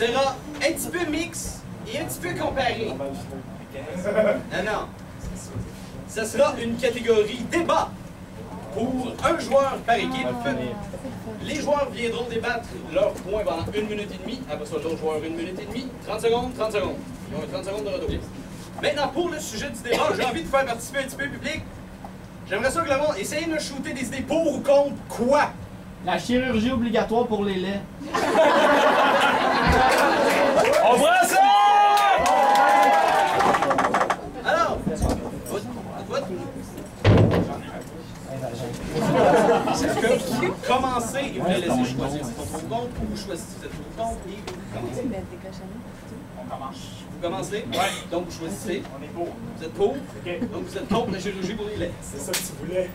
sera un petit peu mix et un petit peu comparé. Non. Ça sera une catégorie débat pour un joueur par équipe. Les joueurs viendront débattre leurs points pendant 1 minute et demie. Après ça, l'autre joueur 1 minute et demie. 30 secondes, 30 secondes. Ils ont 30 secondes de retour. Maintenant, pour le sujet du débat, j'ai envie de faire participer un petit peu le public. J'aimerais ça que le monde essaye de shooter des idées pour ou contre quoi? La chirurgie obligatoire pour les laits. On prend ça! Alors, commencez et vous les laissez choisir si vous êtes contre ou vous choisissez si vous êtes contre et vous commencez. On commence. Vous commencez? Ouais. Donc vous choisissez. On est pour. Vous êtes pour? OK. Donc vous êtes contre la chirurgie pour les laits. C'est ça que tu voulais.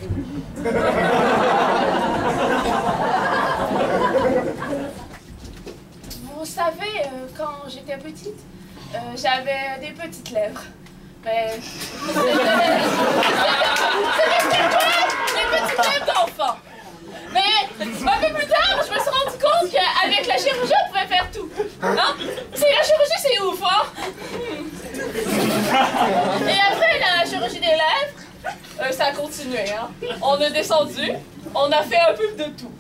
Vous savez, quand j'étais petite, j'avais des petites lèvres. Mais... C'était des petites lèvres d'enfant. Mais un peu plus tard, je me suis rendu compte qu'avec la chirurgie, on pouvait faire tout. Hein? C'est la chirurgie, c'est ouf, hein? Et après la chirurgie des lèvres, ça a continué, hein? On a descendu, on a fait un peu de tout.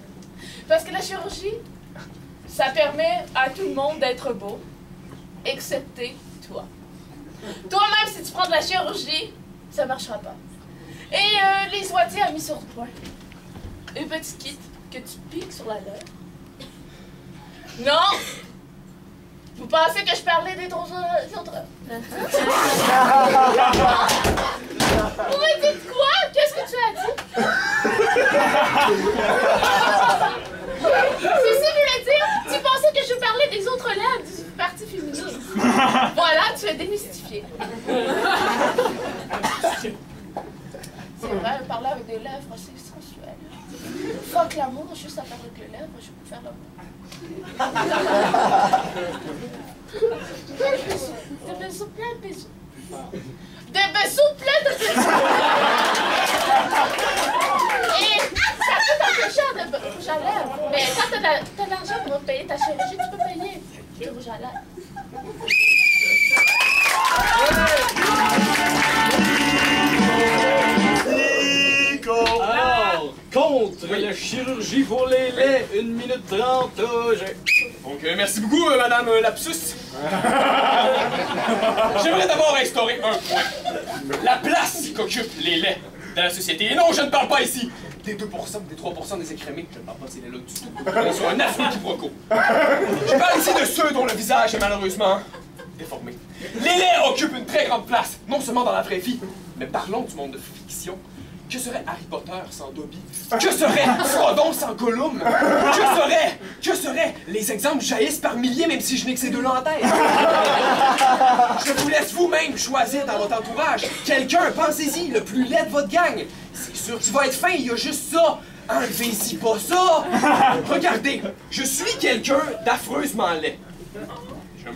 Parce que la chirurgie, ça permet à tout le monde d'être beau, excepté toi. Toi-même, si tu prends de la chirurgie, ça ne marchera pas. Et les Oitiers a mis sur point une petite kit que tu piques sur la lèvre. Non! Vous pensez que je parlais des autres... Vous me dites quoi? Qu'est-ce que tu as dit? C'est ça que je voulais dire? Tu pensais que je parlais des autres lèvres du parti féminine. Voilà, tu es démystifié. C'est vrai, parler avec des lèvres, c'est sensuel. Fuck l'amour, juste à faire avec les lèvres, je peux faire l'amour. Des bisous, plein de bisous. Des bisous, plein de bisous. Et ça coûte un peu cher de rouge à lèvres. Mais quand t'as de l'argent pour payer ta chirurgie, tu peux payer du rouge à lèvres. Alors, contre la chirurgie pour les laits, 1 minute 30, Donc, merci beaucoup, Madame Lapsus. J'aimerais d'abord instaurer un point. La place qu'occupent les laits dans la société. Et non, je ne parle pas ici des 2%, des 3% des écrémés. Je ne parle pas de ces laits-là du tout. Ils sont un affreux quiproquo. Je parle ici de ceux dont le visage est malheureusement déformé. Les laits occupent une très grande place, non seulement dans la vraie vie, mais parlons du monde de fiction. Que serait Harry Potter sans Dobby? Que serait Frodon sans Gollum? Que seraient les exemples jaillissent par milliers, même si je n'ai que ces deux-là en tête? Je vous laisse vous-même choisir dans votre entourage. Quelqu'un, pensez-y, le plus laid de votre gang. C'est sûr qu'il va être fin, il y a juste ça. Enlevez-y pas ça. Regardez, je suis quelqu'un d'affreusement laid. Je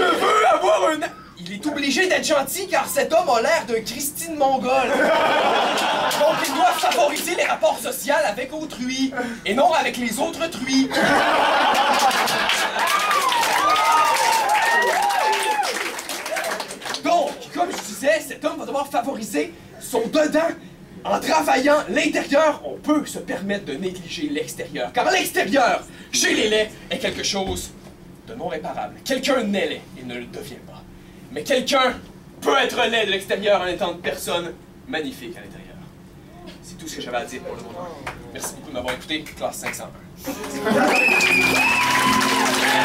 veux avoir un... Il est obligé d'être gentil car cet homme a l'air d'un Christine mongol. Donc il doit favoriser les rapports sociaux avec autrui et non avec les autres truies. Donc, comme je disais, cet homme va devoir favoriser son dedans. En travaillant l'intérieur, on peut se permettre de négliger l'extérieur. Car l'extérieur, chez les laits, est quelque chose de non réparable. Quelqu'un naît laid, il ne le devient pas. Mais quelqu'un peut être laid de l'extérieur en étant une personne magnifique à l'intérieur. C'est tout ce que j'avais à dire pour le moment. Merci beaucoup de m'avoir écouté, classe 501.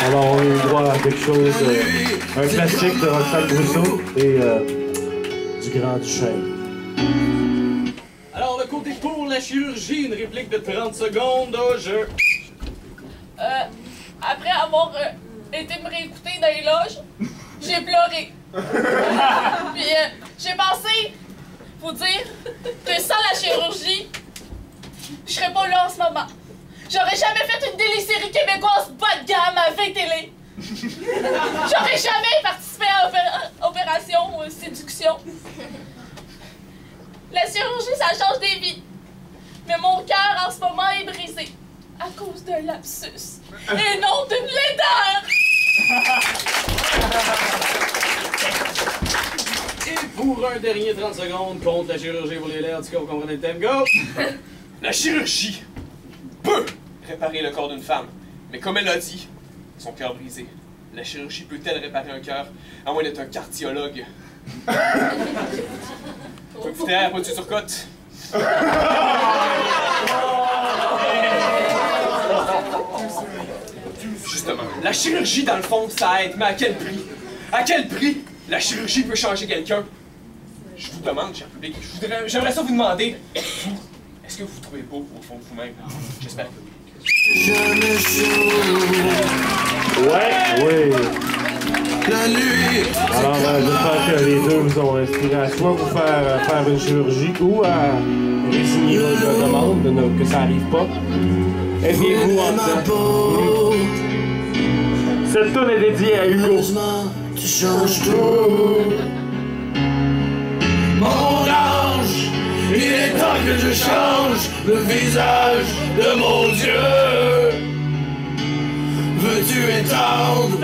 Alors on a eu droit à quelque chose, un classique de Roxane Brousseau et du Grand Duchesne. Alors, le côté pour la chirurgie, une réplique de 30 secondes, Après avoir été me réécouter dans les loges, j'ai pleuré. Puis j'ai pensé, faut dire, que sans la chirurgie, je serais pas là en ce moment. J'aurais jamais fait une télésérie québécoise bas de gamme à 20 télé. J'aurais jamais participé à Opération Séduction. La chirurgie, ça change des vies. Mais mon cœur en ce moment est brisé. à cause d'un lapsus et non d'une laideur. Et pour un dernier 30 secondes contre la chirurgie pour les lèvres, en tout cas, vous comprenez le thème, go! La chirurgie peut réparer le corps d'une femme, mais comme elle l'a dit, son cœur brisé. La chirurgie peut-elle réparer un cœur, à moins d'être un cardiologue? Écoutez, pas de surcote. Justement, la chirurgie, dans le fond, ça aide, mais à quel prix? À quel prix la chirurgie peut changer quelqu'un? Je vous demande, cher public, j'aimerais ça vous demander, vous, est-ce que vous vous trouvez beau au fond de vous-même? J'espère que oui. Ouais, oui. Alors, j'espère que les deux vous ont inspiré à soit vous faire une chirurgie ou à résigner votre demande, que ça arrive pas. Aimez-vous en dedans. Cette toune est dédiée à Hugo. Tu changes tout. Mon ange, il est temps que je change le visage de mon Dieu. Veux-tu étendre